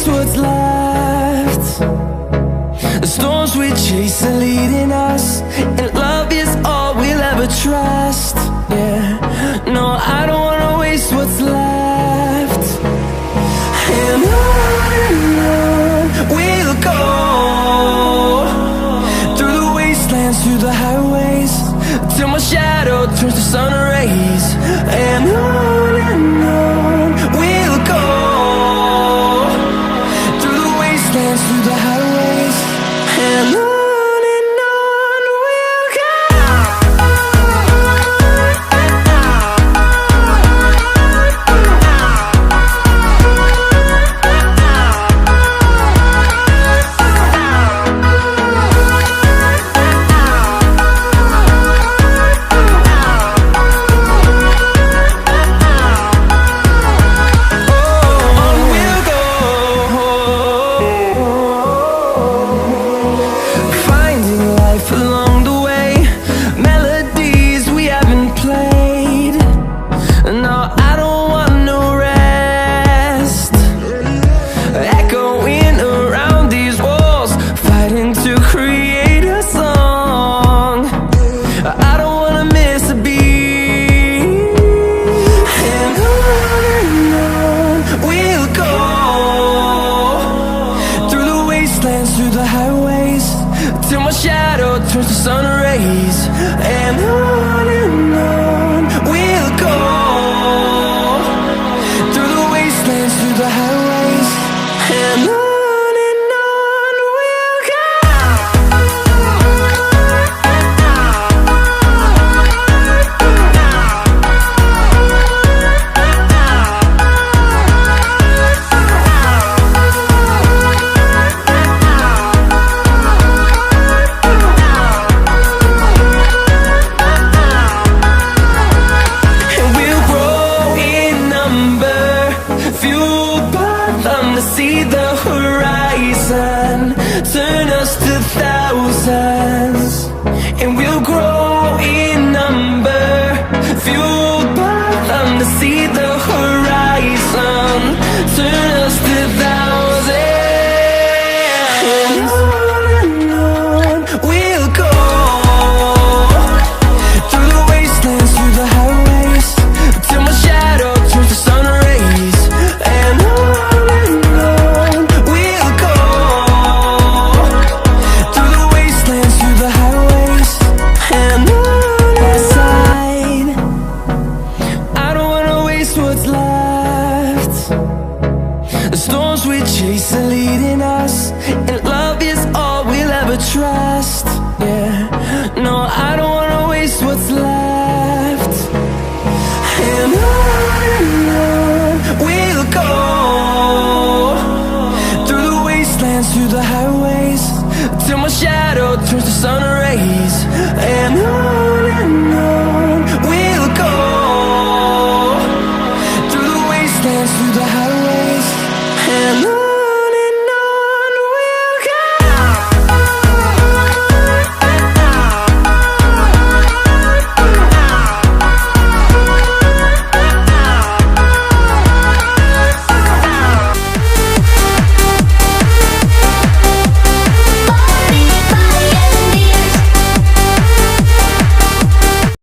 waste what's left. The storms we chase are leading us, and love is all we'll ever trust. Yeah, no, I don't wanna waste what's left. And on we'll go, through the wastelands, through the highways, till my shadow turns to sun rays. And on we'll go, through the wastelands, through the highways, and on we'll go. Along the way, melodies we haven't played. No, I don't want no rest. Echoing around these walls, fighting to create a song. I don't wanna miss a beat. And on we'll go, through the wastelands, through the highways, till my shadow turns to sun rays. And on